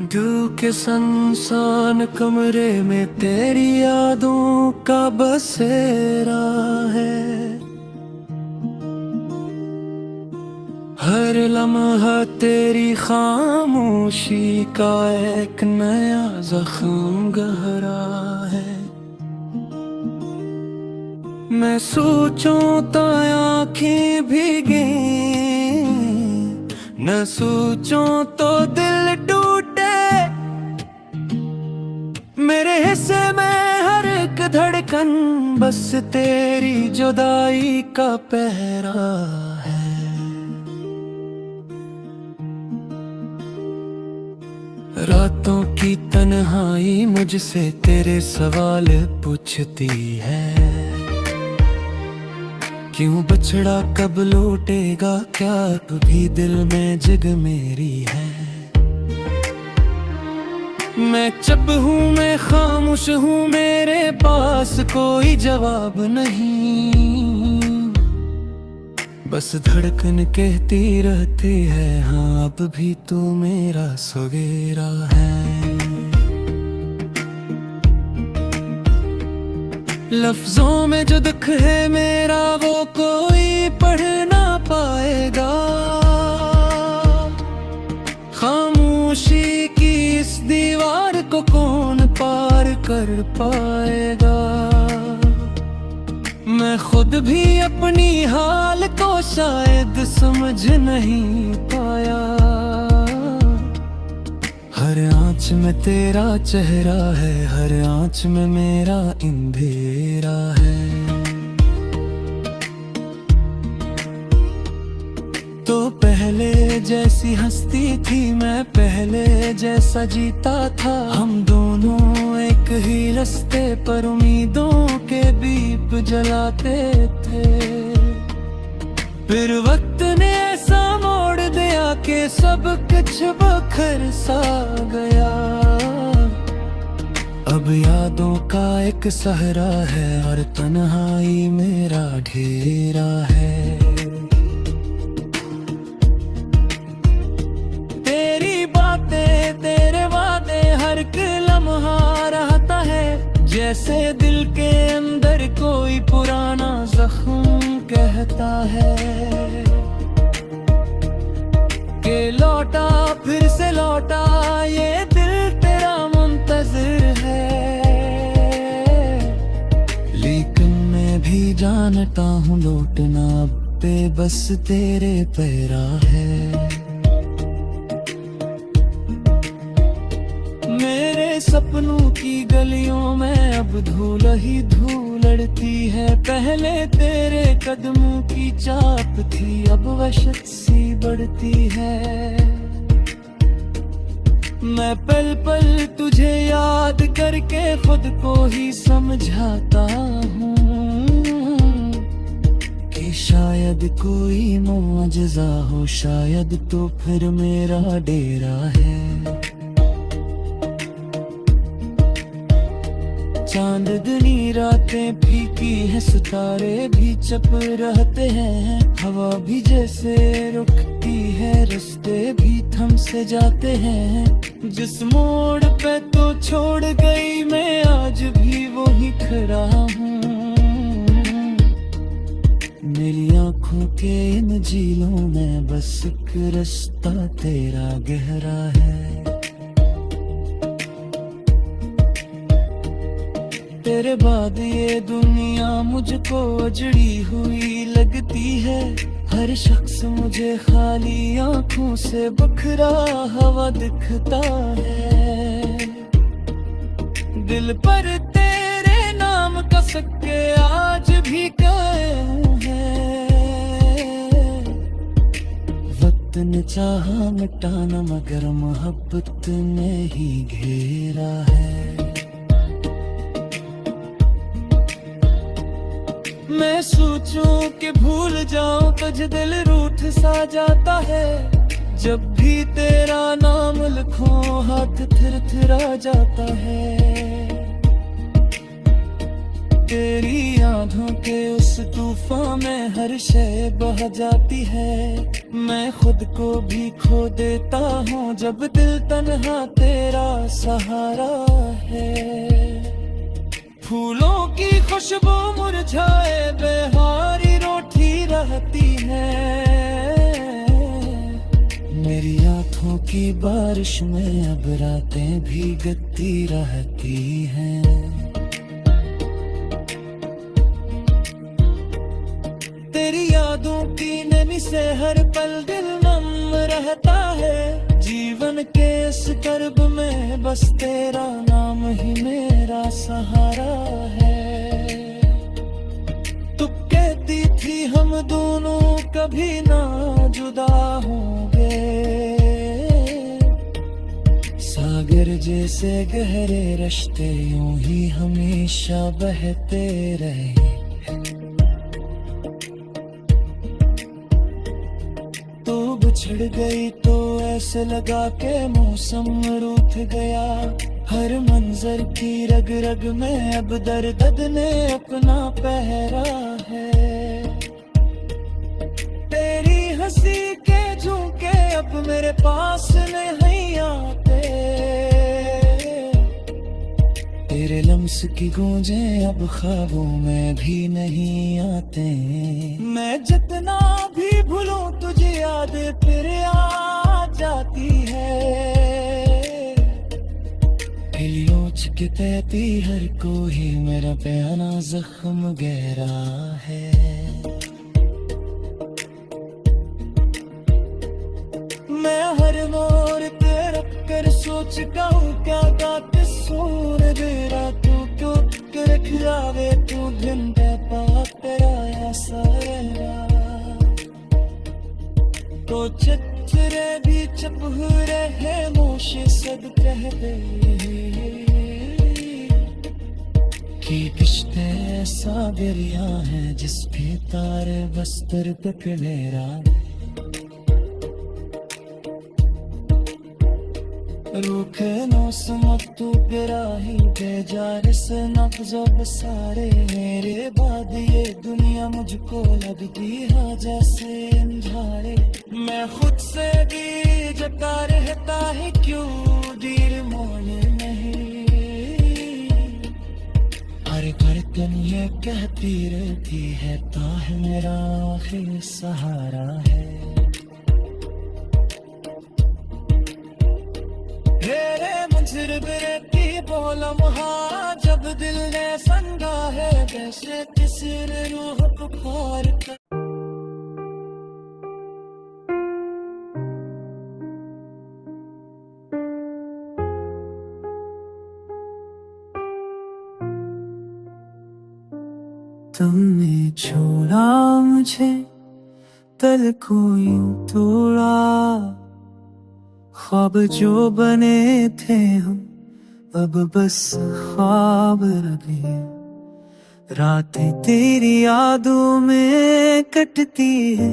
दिल के सुनसान कमरे में तेरी यादों का बसेरा है। हर लम्हा तेरी खामोशी का एक नया जख्म गहरा है। मैं सोचूं तो आँखें भीगे, न सोचूं तो दिल टूटे। मेरे हिस्से में हर एक धड़कन बस तेरी जुदाई का पहरा है। रातों की तन्हाई मुझसे तेरे सवाल पूछती है। क्यों बछड़ा कब लौटेगा, क्या तू भी दिल में जग मेरी है। मैं चुप हूँ, मैं खामोश हूँ, मेरे पास कोई जवाब नहीं। बस धड़कन कहती रहती है, हाँ अब भी तू मेरा सवेरा है। लफ्जों में जो दुख है मेरा वो कोई पढ़ ना पाएगा। खामोशी की इस दीवार को कौन पार कर पाएगा। मैं खुद भी अपनी हाल को शायद समझ नहीं पाया। हर आँच में तेरा चेहरा है, हर आँच में मेरा अंधेरा है। तो पहले जैसी हंसती थी मैं, पहले जैसा जीता था। हम दोनों एक ही रास्ते पर उम्मीदों के दीप जलाते थे। फिर वक्त ने ऐसा मोड़ दिया कि सब कुछ बखर सा गया। अब यादों का एक सहरा है और तन्हाई मेरा घेरा है। तेरी बातें तेरे वादे हर एक लम्हा रहता है। जैसे दिल के अंदर कोई पुराना जख्म कहता है कि लौटा फिर से लौटा, ये दिल तेरा मुंतज़िर है। लेकिन मैं भी जानता हूँ लौटना अब बेबस तेरे पैरा है। मेरे सपनों की गलियों में अब धूल ही धूल उड़ती है। पहले तेरे कदमों की चाप थी, अब वहशत सी बढ़ती है। मैं पल पल तुझे याद करके खुद को ही समझाता हूँ कि शायद कोई मुआजिज़ा हो, शायद तो फिर मेरा डेरा है। चांदनी रातें फीकी है, सितारे भी चप रहते हैं। हवा भी जैसे रुकती है, रास्ते भी थम से जाते हैं। जिस मोड़ पे तो छोड़ गई मैं आज भी वहीं खड़ा हूँ। मेरी आँखों के इन झीलों में बस एक रास्ता तेरा गहरा है। तेरे बाद ये दुनिया मुझको अजड़ी हुई लगती है। हर शख्स मुझे खाली आंखों से बखरा हुआ दिखता है। दिल पर तेरे नाम का सिक्के आज भी कायम है। वक्त ने चाहा मिटाना मगर मोहब्बत ने ही घेरा है। मैं सोचूं कि भूल जाऊं तुझे दिल रूठ सा जाता है। जब भी तेरा नाम लिखूं हाथ थिरथिरा जाता है। तेरी यादों के उस तूफान में हर शय बह जाती है। मैं खुद को भी खो देता हूँ जब दिल तन्हा तेरा सहारा है। फूलों की खुशबू मुरझाए बेहारी रोटी रहती है। मेरी आंखों की बारिश में अब रातें भीगती रहती हैं। तेरी यादों की नमी से हर पल दिल नम रहता है। जीवन के इस कर्ब में बस तेरा नाम ही मेरा सहारा है। तू कहती थी हम दोनों कभी ना जुदा होंगे। सागर जैसे गहरे रिश्ते यूं ही हमेशा बहते रहे। तू बिछड़ गई तो ऐसे लगा के मौसम रूठ गया। हर मंजर की रग रग में अब दर्द ने अपना पहरा है। तेरी हंसी के झोंके अब मेरे पास नहीं आते। तेरे लम्स की गूंजें अब ख्वाबों में भी नहीं आते। मैं जितना भी भूलूं तुझे याद फिर आ जाती है। हिलोच के तहती हर कोई मेरा प्यारा जख्म गहरा है। मैं हर मोड़ पे रख कर सोचता हूँ क्या गाते सुन मेरा तू क्यों रख आवे तू ढूंढे पाप तेरा सारा। तो चित्रे भी चुप रहे मोशे सद कहते कि किश्ते ऐसा दरिया है जिस पे तारे बस्तर तक मेरा। रूखे मौसम तू गिराही बेजार से नब्ज़ो बसारे। मेरे बाद ये दुनिया मुझको लगती है जैसे अंधारे। मैं खुद से भी जता रहता है क्यों दीर मोने नहीं। हर धड़कन ये कहती रहती है ताह मेरा आखिर सहारा है। मंजिल बिरती बोलम हाँ जब दिल ने संगा है वैसे किसी रूह पुकार कर। तुमने छोड़ा मुझे दिल को यूं तोड़ा। ख्वाब जो बने थे हम अब बस ख्वाब रहे। रातें तेरी यादों में कटती है।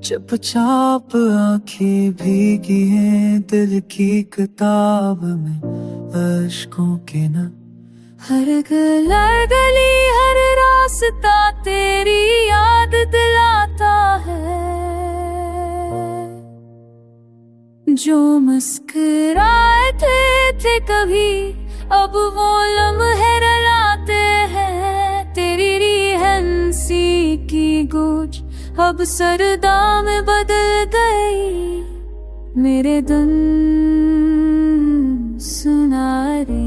चुपचाप आंखें भीगी हैं दिल की किताब में अश्कों के न। हर गला गली हर रास्ता तेरी याद दिलाता है। जो मुस्कुराए थे कभी अब वो लम्हे रुलाते हैं। तेरी हंसी की गूंज अब सरदा में बदल गई। मेरे दिन सुनारे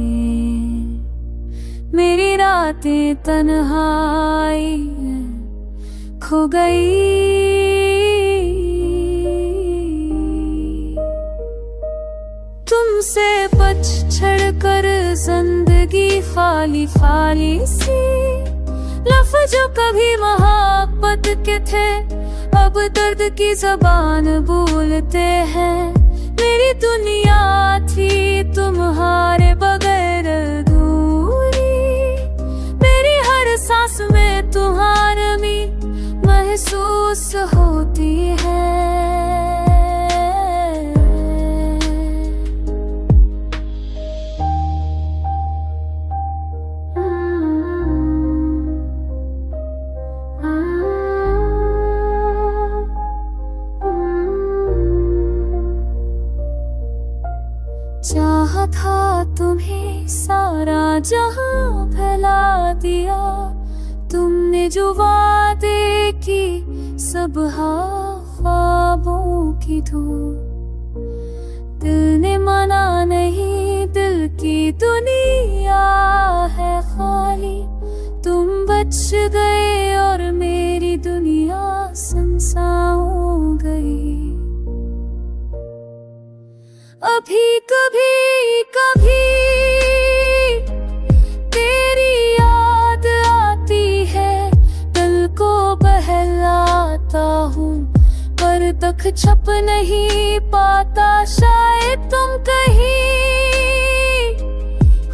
मेरी रातें तन्हाई खो गई। तुमसे पछड़ कर जिंदगी खाली खाली सी। लफ्ज़ जो कभी मोहब्बत के थे अब दर्द की ज़बान बोलते हैं। मेरी दुनिया थी तुम्हारे बगैर अधूरी। मेरी हर सांस में तुम्हारी महसूस होती है। सारा जहां फैला दिया। तुमने जो वादे की सब ख्वाबों की धूप, दिल ने माना नहीं, दिल की दुनिया है खाली। तुम बच गए और मेरी दुनिया सुनसान हो गई। अभी कभी कभी तेरी याद आती है, दिल को बहलाता हूँ पर तक छप नहीं पाता। शायद तुम कहीं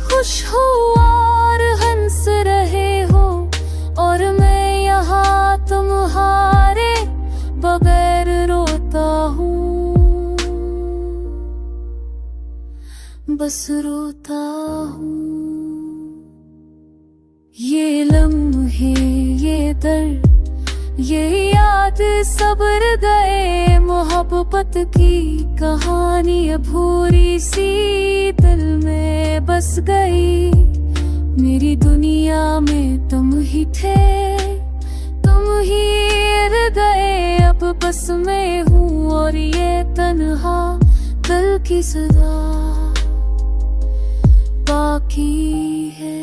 खुश हो और हंस रहे हो, और मैं यहाँ तुम्हारे बगैर रोता हूँ, बस रोता हूँ। ये लम्हे, ये दर्द, ये याद सब्र गए, मोहब्बत की कहानी अधूरी सी दिल में बस गई। मेरी दुनिया में तुम ही थे, तुम ही रह गए, अब बस मैं हूँ और ये तन्हा दिल की सदा बाकी है।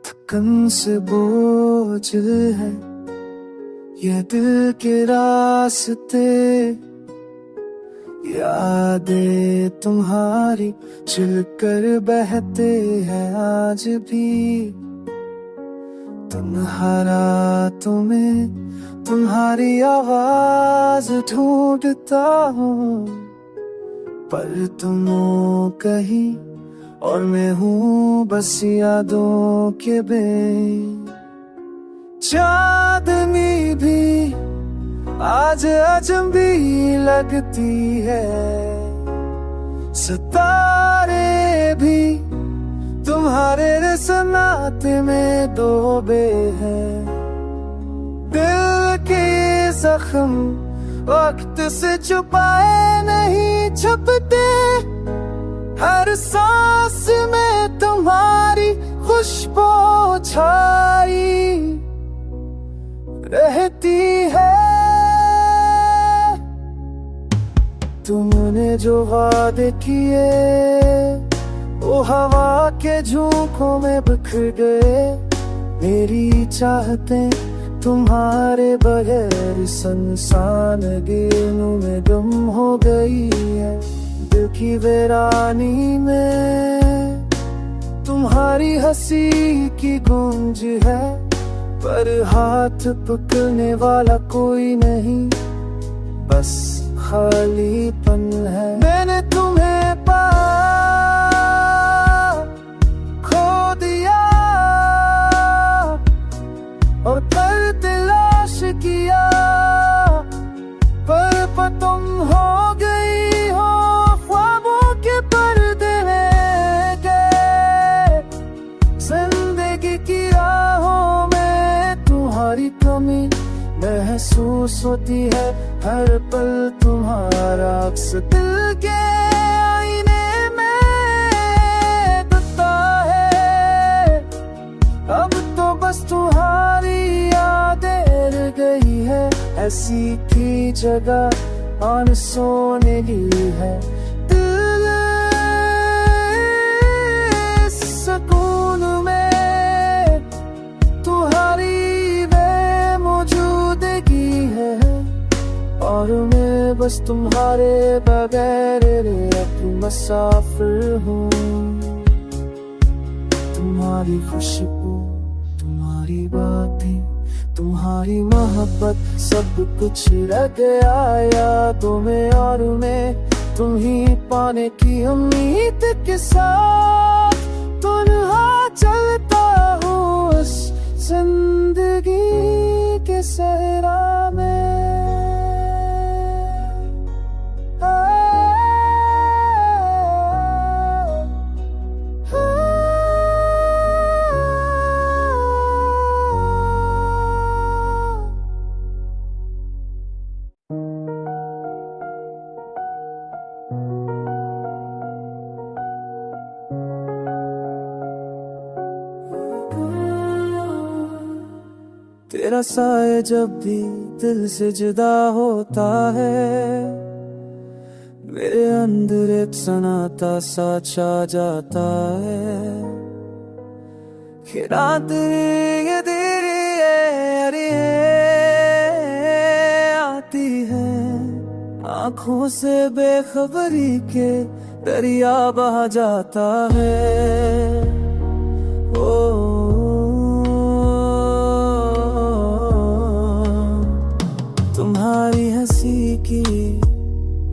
थकन से बोझ है ये दिल के रास्ते, यादें तुम्हारी चिलकर बहते हैं आज भी। तुम्हारा तुम्हें तुम्हारी आवाज ढूंढता हूँ, पर तुम हो कहीं और मैं हूँ बस यादों के बें। चांदनी भी आज अजनबी लगती है, सितारे भी तुम्हारे रसनाते में डूबे हैं। दिल के जख्म वक्त से छुपाए नहीं छुपते, हर सांस में तुम्हारी खुशबू छाई रहती है। तुमने जो वादे किए वो हवा के झोंकों में बिखर गए। मेरी चाहतें तुम्हारे बगैर सुनसान गेनों में गुम हो गई है। दिल की वीरानी में तुम्हारी हंसी की गूंज है, पर हाथ पकड़ने वाला कोई नहीं, बस खालीपन है। मैंने तुम्हें पाया, खो दिया और कर तलाश किया, पर तुम हो गई हो ख्वाबों के पर्दे में गए। जिंदगी की राहों में तुम्हारी कमी महसूस होती है, हर पल तुम्हारा अक्स दिल के आईने में दिखता है। अब तो बस तुम्हारी यादें रह गई है, ऐसी की जगह आन सोने की है। दिल सुकून में तुम्हारी वे मौजूदगी है, और मैं बस तुम्हारे बगैर एक मुसाफिर हूँ। तुम्हारी खुशबू, तुम्हारी बातें, तुम्हारी मोहब्बत, सब कुछ रह गया यादों में, और मैं तुम ही पाने की उम्मीद के साथ तन्हा चलता हूँ इस जिंदगी के सहरा में। तेरा साया जब भी दिल से जुदा होता है, मेरे अंदर एक सन्नाटा सा छा जाता है। कि रात ये देरी अरे आती है, आंखों से बेखबरी के दरिया बहा जाता है। ओ तुम्हारी हंसी की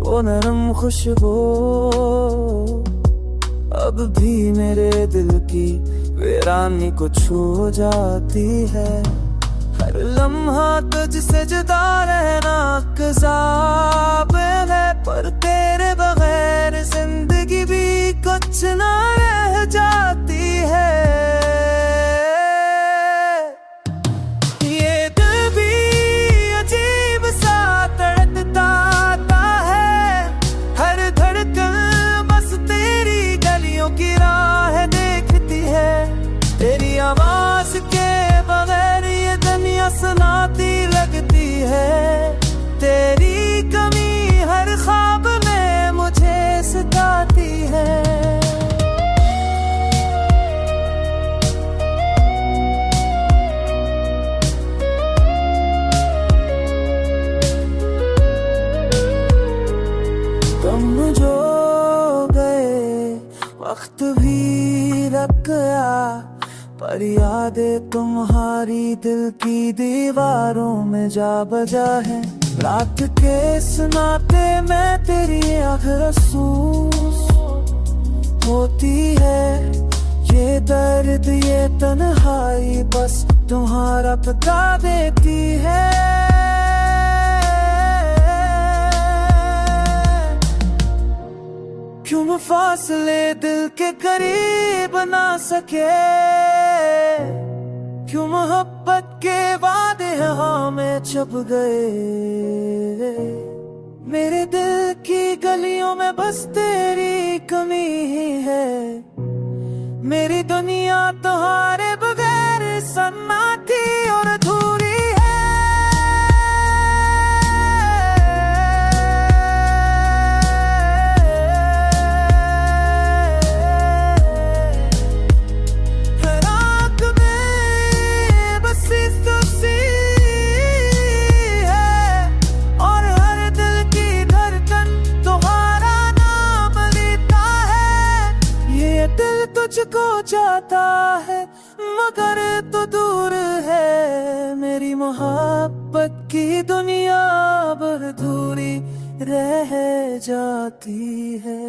वो नरम खुशबू अब भी मेरे दिल की वीरानी को छू जाती है। हर लम्हा तुझसे जुदा रहना कज़ाब है, पर तेरे बगैर जिंदगी भी कुछ ना रह जाती है। ये दिल भी अजीब सा तड़कता है, हर धड़कन बस तेरी गलियों की राह देखती है। तेरी आवाज के बगैर ये दुनिया सुनाती लगती है। तेरी कमी हर ख्वाब में मुझे सताती है। तुम जो गए वक्त भी रख गया, पर यादें तुम्हारी दिल की दीवारों में जा बजा है। रात के सुनाते में तेरी आँख महसूस होती है। ये दर्द ये तन्हाई बस तुम्हारा पता देती है। क्यों मैं फासले दिल के करीब ना सके, क्यों मोहब्बत के वादे हमें छुप गए। मेरे दिल की गलियों में बस तेरी कमी ही है। मेरी दुनिया तुम्हारे बगैर सन्नाटी और अधूरी है। रात में बस तुझसे है, और हर दिल की धड़कन तुम्हारा नाम लेता है। ये दिल तुझको चाहता है मगर तो दूर है। मेरी मोहब्बत की दुनिया अब अधूरी रह जाती है।